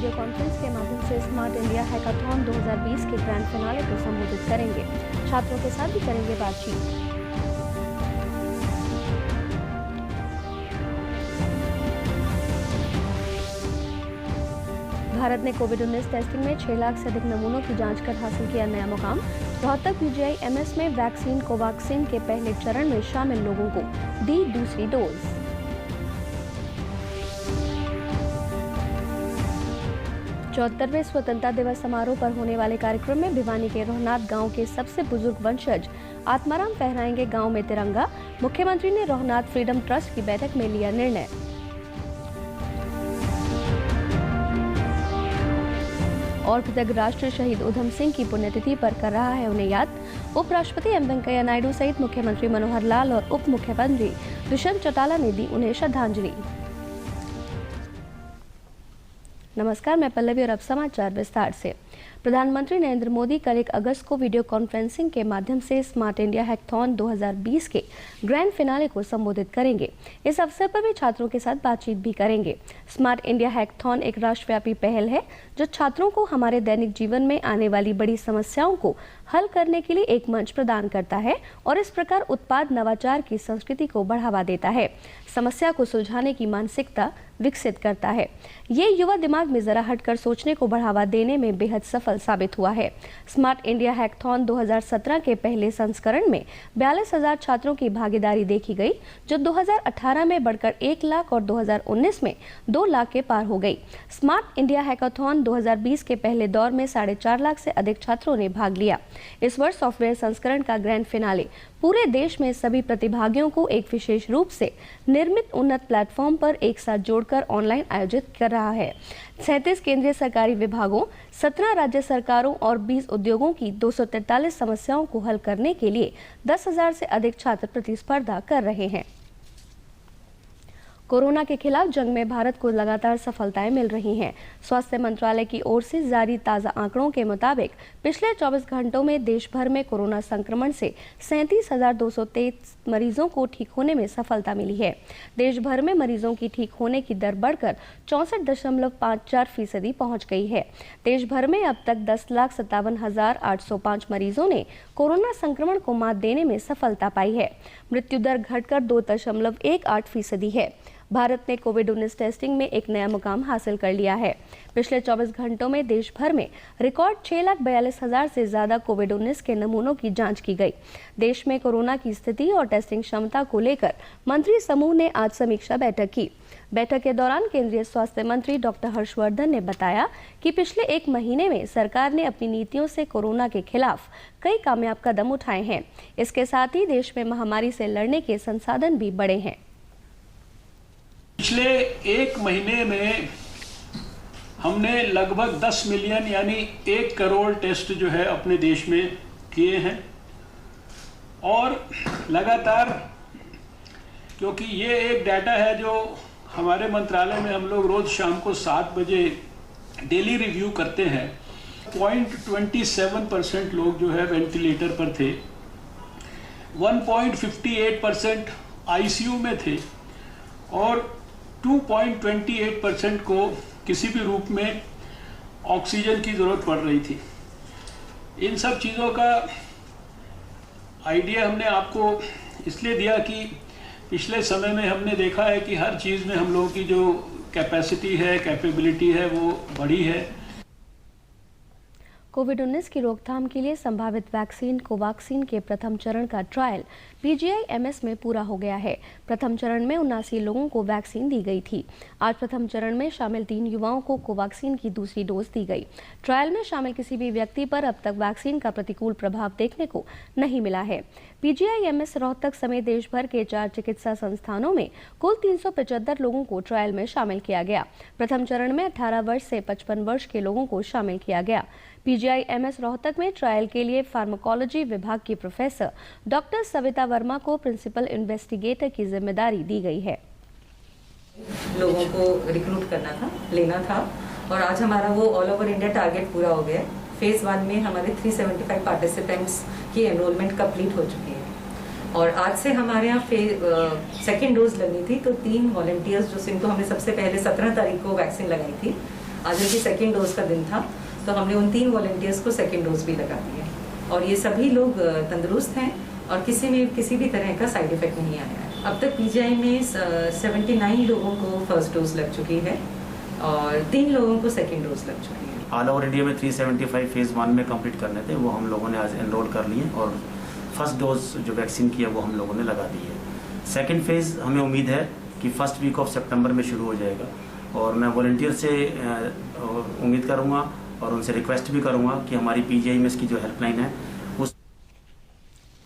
Video conference के माध्यम से स्मार्ट इंडिया हैकाथॉन 2020 के ग्रैंड फिनाले को संबोधित करेंगे। छात्रों के साथ भी करेंगे बातचीत। भारत ने कोविड-19 टेस्टिंग में 6 लाख से अधिक नमूनों की जांच कर हासिल किया नया मुकाम। रोहतक PGI-MS में वैक्सीन कोवैक्सीन के पहले चरण में शामिल लोगों को दी दूसरी डोज। चौहत्तरवें स्वतंत्रता दिवस समारोह पर होने वाले कार्यक्रम में भिवानी के रोहनाथ गांव के सबसे बुजुर्ग वंशज आत्माराम फहराएंगे गांव में तिरंगा। मुख्यमंत्री ने रोहनाथ फ्रीडम ट्रस्ट की बैठक में लिया निर्णय। और कृतज्ञ राष्ट्र शहीद उधम सिंह की पुण्यतिथि पर कर रहा है उन्हें याद। उपराष्ट्रपति एम वेंकैया नायडू सहित मुख्यमंत्री मनोहर लाल और उप मुख्यमंत्री दुष्यंत चौटाला ने दी उन्हें श्रद्धांजलि। नमस्कार, मैं पल्लवी और अब समाचार विस्तार से। प्रधानमंत्री नरेंद्र मोदी कल 1 अगस्त को वीडियो कॉन्फ्रेंसिंग के माध्यम से स्मार्ट इंडिया हैकाथॉन 2020 के ग्रैंड फिनाले को संबोधित करेंगे। इस अवसर पर वे छात्रों के साथ बातचीत भी करेंगे। स्मार्ट इंडिया हैकाथॉन एक राष्ट्रव्यापी पहल है जो छात्रों को हमारे दैनिक जीवन में आने वाली बड़ी समस्याओं को हल करने के लिए एक मंच प्रदान करता है और इस प्रकार उत्पाद नवाचार की संस्कृति को बढ़ावा देता है, समस्या को सुलझाने की मानसिकता विकसित करता है। ये युवा दिमाग में जरा हटकर सोचने को बढ़ावा देने में बेहद सफल साबित हुआ है। स्मार्ट इंडिया हैकाथॉन 2017 के पहले संस्करण में 42,000 छात्रों की भागीदारी देखी गई, जो 2018 में बढ़कर 1 लाख और 2019 में 2 लाख के पार हो गई। स्मार्ट इंडिया हैकाथॉन 2020 के पहले दौर में 4.5 लाख से अधिक छात्रों ने भाग लिया। इस वर्ष सॉफ्टवेयर संस्करण का ग्रैंड फिनाले पूरे देश में सभी प्रतिभागियों को एक विशेष रूप से निर्मित उन्नत प्लेटफॉर्म पर एक साथ जोड़कर ऑनलाइन आयोजित कर रहा है। 37 केंद्रीय सरकारी विभागों, 17 राज्य सरकारों और 20 उद्योगों की 243 समस्याओं को हल करने के लिए 10,000 से अधिक छात्र प्रतिस्पर्धा कर रहे हैं। कोरोना के खिलाफ जंग में भारत को लगातार सफलताएं मिल रही हैं। स्वास्थ्य मंत्रालय की ओर से जारी ताज़ा आंकड़ों के मुताबिक पिछले 24 घंटों में देश भर में कोरोना संक्रमण से 37,223 मरीजों को ठीक होने में सफलता मिली है। देश भर में मरीजों की ठीक होने की दर बढ़कर 64.54% पहुंच गई है। देश भर में अब तक 10,57,805 मरीजों ने कोरोना संक्रमण को मात देने में सफलता पाई है। मृत्यु दर घटकर 2.18% है। भारत ने कोविड-19 टेस्टिंग में एक नया मुकाम हासिल कर लिया है। पिछले 24 घंटों में देश भर में रिकॉर्ड 6,42,000 से ज्यादा कोविड-19 के नमूनों की जांच की गई। देश में कोरोना की स्थिति और टेस्टिंग क्षमता को लेकर मंत्री समूह ने आज समीक्षा बैठक की। बैठक के दौरान केंद्रीय स्वास्थ्य मंत्री डॉक्टर हर्षवर्धन ने बताया कि पिछले 1 महीने में सरकार ने अपनी नीतियों से कोरोना के खिलाफ कई कामयाब कदम उठाए हैं। इसके साथ ही देश में महामारी से लड़ने के संसाधन भी बढ़े हैं। पिछले 1 महीने में हमने लगभग 10 मिलियन यानी 1 करोड़ टेस्ट जो है अपने देश में किए हैं और लगातार, क्योंकि ये एक डाटा है जो हमारे मंत्रालय में हम लोग रोज शाम को 7 बजे डेली रिव्यू करते हैं। 0.27% लोग जो है वेंटिलेटर पर थे, 1.58% ICU में थे और 2.28% को किसी भी रूप में ऑक्सीजन की ज़रूरत पड़ रही थी। इन सब चीज़ों का आइडिया हमने आपको इसलिए दिया कि पिछले समय में हमने देखा है कि हर चीज़ में हम लोगों की जो कैपेसिटी है, कैपेबिलिटी है, वो बढ़ी है। कोविड-19 की रोकथाम के लिए संभावित वैक्सीन कोवैक्सीन के प्रथम चरण का ट्रायल PGI-MS में पूरा हो गया है। प्रथम चरण में 79 लोगों को वैक्सीन दी गई थी। आज प्रथम चरण में शामिल 3 युवाओं को कोवैक्सीन की दूसरी डोज दी गई। ट्रायल में शामिल किसी भी व्यक्ति पर अब तक वैक्सीन का प्रतिकूल प्रभाव देखने को नहीं मिला है। PGI-MS रोहतक समेत देश भर के 4 चिकित्सा संस्थानों में कुल 375 लोगों को ट्रायल में शामिल किया गया। प्रथम चरण में 18 वर्ष से 55 वर्ष के लोगों को शामिल किया गया। PGI-MS रोहतक में ट्रायल के लिए फार्माकोलॉजी विभाग की प्रोफेसर डॉक्टर सविता वर्मा को प्रिंसिपल इन्वेस्टिगेटर की जिम्मेदारी दी गई है। लोगों को रिक्रूट करना था, लेना था और आज हमारा वो ऑल ओवर इंडिया टारगेट पूरा हो गया है। फेज 1 में हमारे 375 पार्टिसिपेंट्स की एनरोलमेंट कंप्लीट हो चुकी है और आज से हमारे यहाँ सेकेंड डोज लगनी थी, तो 3 वॉलंटियर्स जो जिनको हमने सबसे पहले 17 तारीख को वैक्सीन लगाई थी, आज उनकी सेकेंड डोज का दिन था, तो हमने उन 3 वॉलंटियर्स को सेकेंड डोज भी लगा दिया और ये सभी लोग तंदुरुस्त हैं और किसी में किसी भी तरह का साइड इफेक्ट नहीं आया है। अब तक पीजीआई में 79 लोगों को फर्स्ट डोज लग चुकी है और 3 लोगों को सेकेंड डोज लग चुकी है। ऑल ओवर इंडिया में 375 फेज़ 1 में कंप्लीट करने थे, वो हम लोगों ने आज एनरोल कर लिए और फर्स्ट डोज जो वैक्सीन की है वो हम लोगों ने लगा दी है। सेकेंड फेज़ हमें उम्मीद है कि फर्स्ट वीक ऑफ सितंबर में शुरू हो जाएगा और मैं वॉलंटियर से उम्मीद करूँगा और उनसे रिक्वेस्ट भी करूँगा कि हमारी पीजीआई में इसकी जो हेल्पलाइन है उस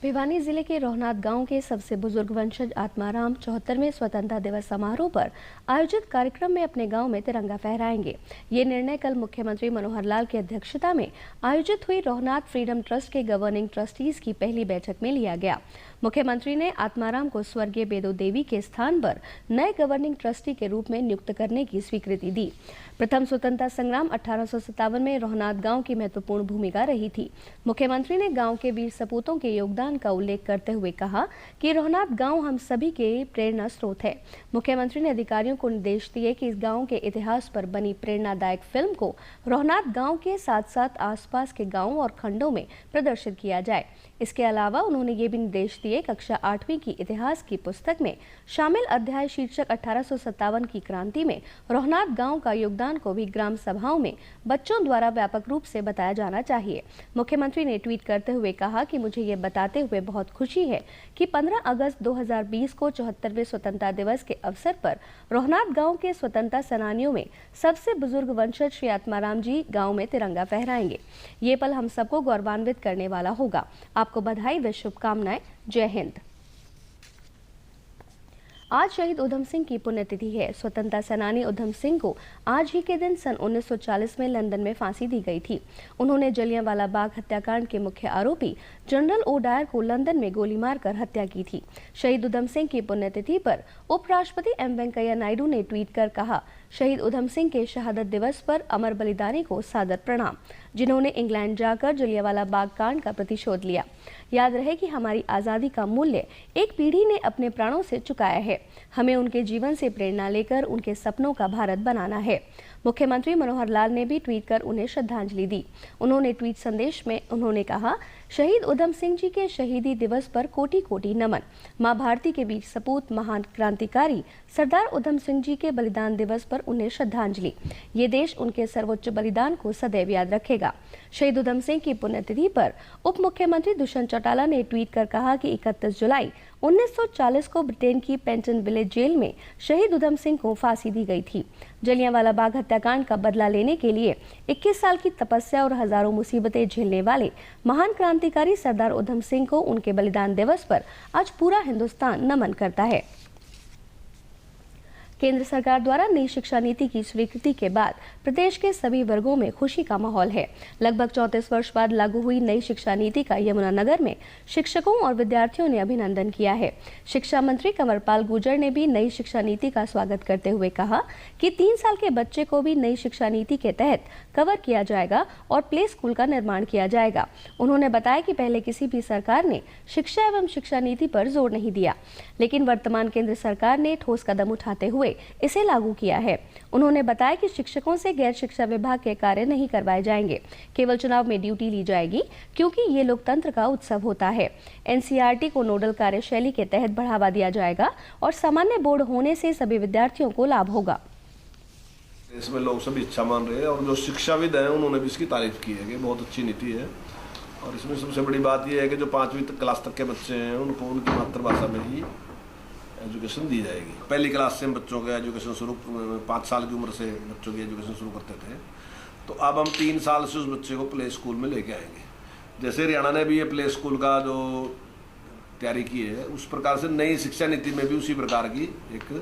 भिवानी जिले के रोहनाथ गांव के सबसे बुजुर्ग वंशज आत्माराम 74वें स्वतंत्रता दिवस समारोह पर आयोजित कार्यक्रम में अपने गांव में तिरंगा फहराएंगे। ये निर्णय कल मुख्यमंत्री मनोहर लाल की अध्यक्षता में आयोजित हुई रोहनाथ फ्रीडम ट्रस्ट के गवर्निंग ट्रस्टीज की पहली बैठक में लिया गया। मुख्यमंत्री ने आत्माराम को स्वर्गीय बेदो देवी के स्थान पर नए गवर्निंग ट्रस्टी के रूप में नियुक्त करने की स्वीकृति दी। प्रथम स्वतंत्रता संग्राम 1857 में रोहनाथ गांव की महत्वपूर्ण भूमिका रही थी। मुख्यमंत्री ने गांव के वीर सपूतों के योगदान का उल्लेख करते हुए कहा कि रोहनाथ गांव हम सभी के प्रेरणा स्रोत है। मुख्यमंत्री ने अधिकारियों को निर्देश दिए कि इस गांव के इतिहास पर बनी प्रेरणादायक फिल्म को रोहनाथ गांव के साथ साथ आसपास के गांवों और खंडों में प्रदर्शित किया जाए। इसके अलावा उन्होंने ये भी निर्देश दिए कक्षा 8वीं की इतिहास की पुस्तक में शामिल अध्याय शीर्षक 1857 की क्रांति में रोहनाथ गांव का योगदान को भी ग्राम सभाओं में बच्चों द्वारा व्यापक रूप से बताया जाना चाहिए। मुख्यमंत्री ने ट्वीट करते हुए कहा कि मुझे ये बताते हुए बहुत खुशी है कि 15 अगस्त 2020 को 74वें स्वतंत्रता दिवस के अवसर पर रोहनाथ गांव के स्वतंत्रता सेनानियों में सबसे बुजुर्ग वंशज श्री आत्माराम जी गांव में तिरंगा फहराएंगे। ये पल हम सबको गौरवान्वित करने वाला होगा। आपको बधाई व शुभकामनाएं। जय हिंद। आज शहीद उधम सिंह की पुण्यतिथि है। स्वतंत्रता सेनानी उधम सिंह को आज ही के दिन सन 1940 में लंदन में फांसी दी गई थी। उन्होंने जलियांवाला बाग हत्याकांड के मुख्य आरोपी जनरल ओ डायर को लंदन में गोली मारकर हत्या की थी। शहीद उधम सिंह की पुण्यतिथि पर उपराष्ट्रपति एम वेंकैया नायडू ने ट्वीट कर कहा, शहीद उधम सिंह के शहादत दिवस पर अमर बलिदानी को सादर प्रणाम, जिन्होंने इंग्लैंड जाकर जलियांवाला बाग कांड का प्रतिशोध लिया। याद रहे कि हमारी आज़ादी का मूल्य एक पीढ़ी ने अपने प्राणों से चुकाया है। हमें उनके जीवन से प्रेरणा लेकर उनके सपनों का भारत बनाना है। मुख्यमंत्री मनोहर लाल ने भी ट्वीट कर उन्हें श्रद्धांजलि दी। उन्होंने ट्वीट संदेश में उन्होंने कहा, शहीद उधम सिंह जी के शहीदी दिवस पर कोटि कोटि नमन। मां भारती के वीर सपूत महान क्रांतिकारी सरदार उधम सिंह जी के बलिदान दिवस पर उन्हें श्रद्धांजलि। ये देश उनके सर्वोच्च बलिदान को सदैव याद रखेगा। शहीद उधम सिंह की पुण्यतिथि पर उप मुख्यमंत्री दुष्यंत चौटाला ने ट्वीट कर कहा कि 31 जुलाई 1940 को ब्रिटेन की पेंटन विलेज जेल में शहीद उधम सिंह को फांसी दी गई थी। जलियांवाला बाग हत्याकांड का बदला लेने के लिए 21 साल की तपस्या और हजारों मुसीबतें झेलने वाले महान क्रांतिकारी सरदार उधम सिंह को उनके बलिदान दिवस पर आज पूरा हिंदुस्तान नमन करता है। केंद्र सरकार द्वारा नई शिक्षा नीति की स्वीकृति के बाद प्रदेश के सभी वर्गों में खुशी का माहौल है। लगभग 34 वर्ष बाद लागू हुई नई शिक्षा नीति का यमुनानगर में शिक्षकों और विद्यार्थियों ने अभिनंदन किया है। शिक्षा मंत्री कंवरपाल गुर्जर ने भी नई शिक्षा नीति का स्वागत करते हुए कहा कि 3 साल के बच्चे को भी नई शिक्षा नीति के तहत कवर किया जाएगा और प्ले स्कूल का निर्माण किया जाएगा। उन्होंने बताया कि पहले किसी भी सरकार ने शिक्षा एवं शिक्षा नीति पर जोर नहीं दिया, लेकिन वर्तमान केंद्र सरकार ने ठोस कदम उठाते हुए इसे लागू किया है। उन्होंने बताया कि शिक्षकों से गैर शिक्षा विभाग के कार्य नहीं करवाए जाएंगे, केवल चुनाव में ड्यूटी ली जाएगी, क्योंकि ये लोकतंत्र का उत्सव होता है। एनसीईआरटी को नोडल कार्यशैली के तहत बढ़ावा दिया जाएगा और सामान्य बोर्ड होने से सभी विद्यार्थियों को लाभ होगा। इसमें लोग सभी इच्छा मान रहे हैं और जो शिक्षाविद हैं उन्होंने भी इसकी तारीफ की है कि बहुत अच्छी नीति है। और इसमें सबसे बड़ी बात यह है कि जो 5वीं क्लास तक के बच्चे हैं उनको उनकी मातृभाषा में ही एजुकेशन दी जाएगी। पहली क्लास से हम बच्चों का एजुकेशन शुरू 5 साल की उम्र से बच्चों की एजुकेशन शुरू करते थे, तो अब हम 3 साल से उस बच्चे को प्ले स्कूल में लेके आएंगे। जैसे हरियाणा ने भी ये प्ले स्कूल का जो तैयारी की है, उस प्रकार से नई शिक्षा नीति में भी उसी प्रकार की एक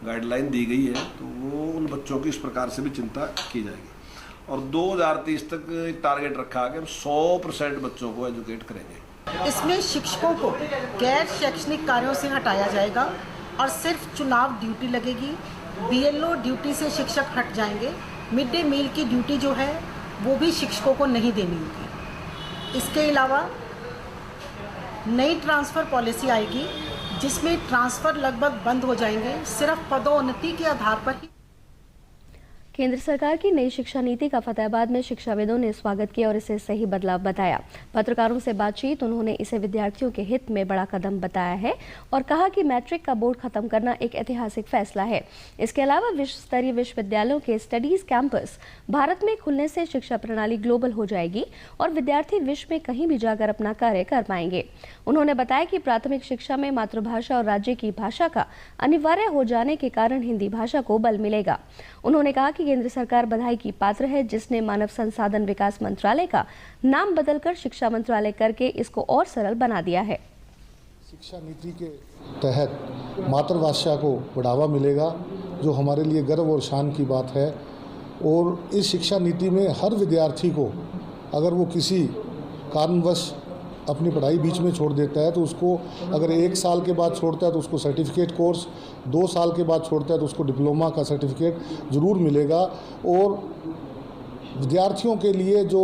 गाइडलाइन दी गई है, तो वो उन बच्चों की इस प्रकार से भी चिंता की जाएगी। और 2030 तक एक टारगेट रखा है कि हम 100% बच्चों को एजुकेट करेंगे। इसमें शिक्षकों को गैर शैक्षणिक कार्यों से हटाया जाएगा और सिर्फ चुनाव ड्यूटी लगेगी। बीएलओ ड्यूटी से शिक्षक हट जाएंगे। मिड डे मील की ड्यूटी जो है वो भी शिक्षकों को नहीं देनी होगी। इसके अलावा नई ट्रांसफ़र पॉलिसी आएगी, जिसमें ट्रांसफ़र लगभग बंद हो जाएंगे, सिर्फ पदोन्नति के आधार पर ही। केंद्र सरकार की नई शिक्षा नीति का फतेहाबाद में शिक्षाविदों ने स्वागत किया और इसे सही बदलाव बताया। पत्रकारों से बातचीत उन्होंने इसे विद्यार्थियों के हित में बड़ा कदम बताया है और कहा कि मैट्रिक का बोर्ड खत्म करना एक ऐतिहासिक फैसला है। इसके अलावा विश्व स्तरीय विश्वविद्यालयों के स्टडीज कैंपस भारत में खुलने से शिक्षा प्रणाली ग्लोबल हो जाएगी और विद्यार्थी विश्व में कहीं भी जाकर अपना कार्य कर पाएंगे। उन्होंने बताया कि प्राथमिक शिक्षा में मातृभाषा और राज्य की भाषा का अनिवार्य हो जाने के कारण हिंदी भाषा को बल मिलेगा। उन्होंने कहा कि केंद्र सरकार बधाई की पात्र है जिसने मानव संसाधन विकास मंत्रालय का नाम बदलकर शिक्षा मंत्रालय करके इसको और सरल बना दिया है। शिक्षा नीति के तहत मातृभाषा को बढ़ावा मिलेगा, जो हमारे लिए गर्व और शान की बात है। और इस शिक्षा नीति में हर विद्यार्थी को अगर वो किसी कारणवश अपनी पढ़ाई बीच में छोड़ देता है तो उसको, अगर 1 साल के बाद छोड़ता है तो उसको सर्टिफिकेट कोर्स, 2 साल के बाद छोड़ता है तो उसको डिप्लोमा का सर्टिफिकेट ज़रूर मिलेगा। और विद्यार्थियों के लिए जो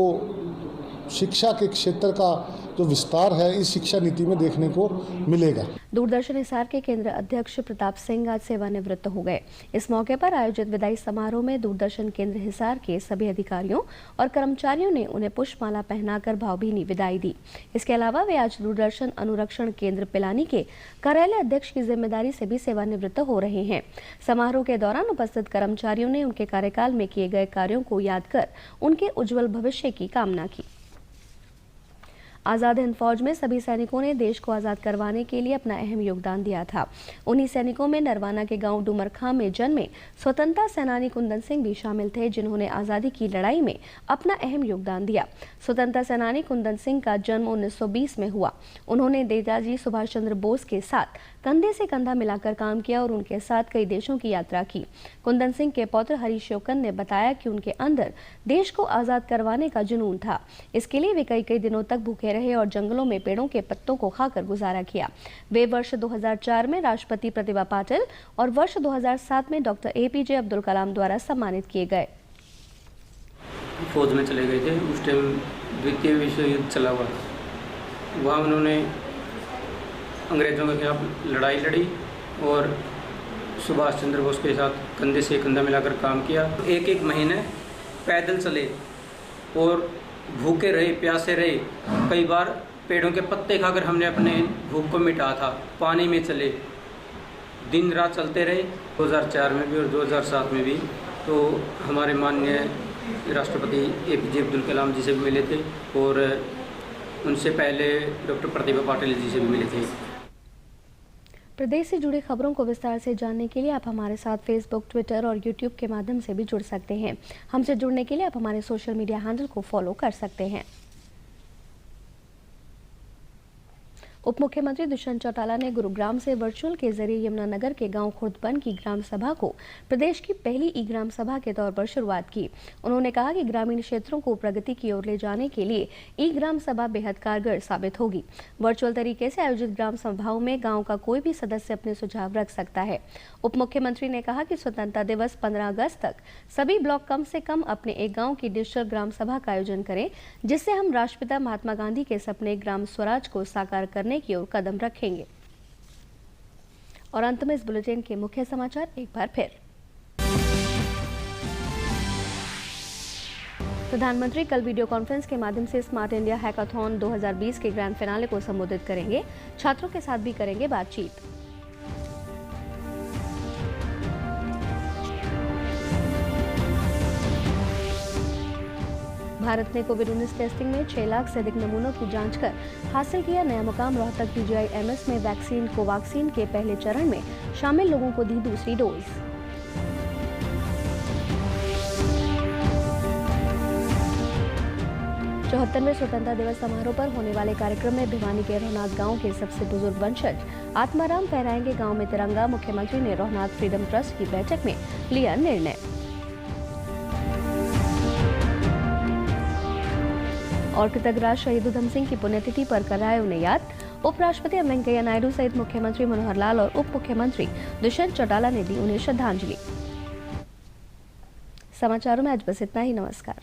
शिक्षा के क्षेत्र का जो विस्तार है इस शिक्षा नीति में देखने को मिलेगा। दूरदर्शन हिसार के केंद्र अध्यक्ष प्रताप सिंह आज सेवानिवृत्त हो गए। इस मौके पर आयोजित विदाई समारोह में दूरदर्शन केंद्र हिसार के सभी अधिकारियों और कर्मचारियों ने उन्हें पुष्पमाला पहनाकर भावभीनी विदाई दी। इसके अलावा वे आज दूरदर्शन अनुरक्षण केंद्र पिलानी के कार्यालय अध्यक्ष की जिम्मेदारी से भी सेवानिवृत्त हो रहे हैं। समारोह के दौरान उपस्थित कर्मचारियों ने उनके कार्यकाल में किए गए कार्यों को याद कर उनके उज्जवल भविष्य की कामना की। आज़ाद हिंद फौज में सभी सैनिकों ने देश को आज़ाद करवाने के लिए अपना अहम योगदान दिया था। उन्हीं सैनिकों में नरवाना के गांव डुमरखां में जन्मे स्वतंत्रता सेनानी कुंदन सिंह भी शामिल थे, जिन्होंने आज़ादी की लड़ाई में अपना अहम योगदान दिया। स्वतंत्रता सेनानी कुंदन सिंह का जन्म 1920 में हुआ। उन्होंने नेताजी सुभाष चंद्र बोस के साथ कंधे से कंधा मिलाकर काम किया और उनके साथ कई देशों की यात्रा की। कुंदन सिंह के पौत्र हरीश शोकन ने बताया कि उनके अंदर देश को आज़ाद करवाने का जुनून था। इसके लिए वे कई दिनों तक भूखे रहे और जंगलों में पेड़ों के पत्तों को खाकर गुजारा किया। वे वर्ष 2004 में राष्ट्रपति प्रतिभा पाटिल और वर्ष 2007 में डॉक्टर APJ अब्दुल कलाम द्वारा सम्मानित किए गए। फौज में चले गए थे, उस टाइम द्वितीय विश्व युद्ध चला हुआ। वहाँ उन्होंने अंग्रेजों के खिलाफ लड़ाई लड़ी और सुभाष चंद्र बोस के साथ कंधे से कंधा मिलाकर काम किया। एक महीने पैदल चले और भूखे रहे, प्यासे रहे। कई बार पेड़ों के पत्ते खाकर हमने अपने भूख को मिटाया था। पानी में चले, दिन रात चलते रहे। 2004 में भी और 2007 में भी तो हमारे माननीय राष्ट्रपति APJ अब्दुल कलाम जी से भी मिले थे और उनसे पहले डॉक्टर प्रतिभा पाटिल जी से भी मिले थे। प्रदेश से जुड़ी खबरों को विस्तार से जानने के लिए आप हमारे साथ फेसबुक, ट्विटर और यूट्यूब के माध्यम से भी जुड़ सकते हैं। हमसे जुड़ने के लिए आप हमारे सोशल मीडिया हैंडल को फॉलो कर सकते हैं। उप मुख्यमंत्री दुष्यंत चौटाला ने गुरुग्राम से वर्चुअल के जरिए यमुनानगर के गांव खुर्दपन की ग्राम सभा को प्रदेश की पहली ई ग्राम सभा के तौर पर शुरुआत की। उन्होंने कहा कि ग्रामीण क्षेत्रों को प्रगति की ओर ले जाने के लिए ई ग्राम सभा बेहद कारगर साबित होगी। वर्चुअल तरीके से आयोजित ग्राम सभाओं में गांव का कोई भी सदस्य अपने सुझाव रख सकता है। उप मुख्यमंत्री ने कहा कि स्वतंत्रता दिवस 15 अगस्त तक सभी ब्लॉक कम से कम अपने एक गाँव की डिजिटल ग्राम सभा का आयोजन करें, जिससे हम राष्ट्रपिता महात्मा गांधी के सपने ग्राम स्वराज को साकार करने की ओर कदम रखेंगे। और अंत में इस बुलेटिन के मुख्य समाचार एक बार फिर। प्रधानमंत्री कल वीडियो कॉन्फ्रेंस के माध्यम से स्मार्ट इंडिया हैकाथॉन 2020 के ग्रैंड फिनाले को संबोधित करेंगे। छात्रों के साथ भी करेंगे बातचीत। भारत ने कोविड-19 टेस्टिंग में 6 लाख से अधिक नमूनों की जांच कर हासिल किया नया मुकाम। रोहतक PGI-MS में वैक्सीन कोवैक्सीन के पहले चरण में शामिल लोगों को दी दूसरी डोज। चौहत्तरवें स्वतंत्रता दिवस समारोह पर होने वाले कार्यक्रम में भिवानी के रोहनाथ गांव के सबसे बुजुर्ग वंशज आत्माराम फहराएंगे गांव में तिरंगा। मुख्यमंत्री ने रोहनाथ फ्रीडम ट्रस्ट की बैठक में लिया निर्णय। और कृतज्ञ शहीद उधम सिंह की पुण्यतिथि पर कराए उन्हें याद। उपराष्ट्रपति एम वेंकैया नायडू सहित मुख्यमंत्री मनोहर लाल और उप मुख्यमंत्री दुष्यंत चौटाला ने दी उन्हें श्रद्धांजलि। समाचारों में आज बस इतना ही। नमस्कार।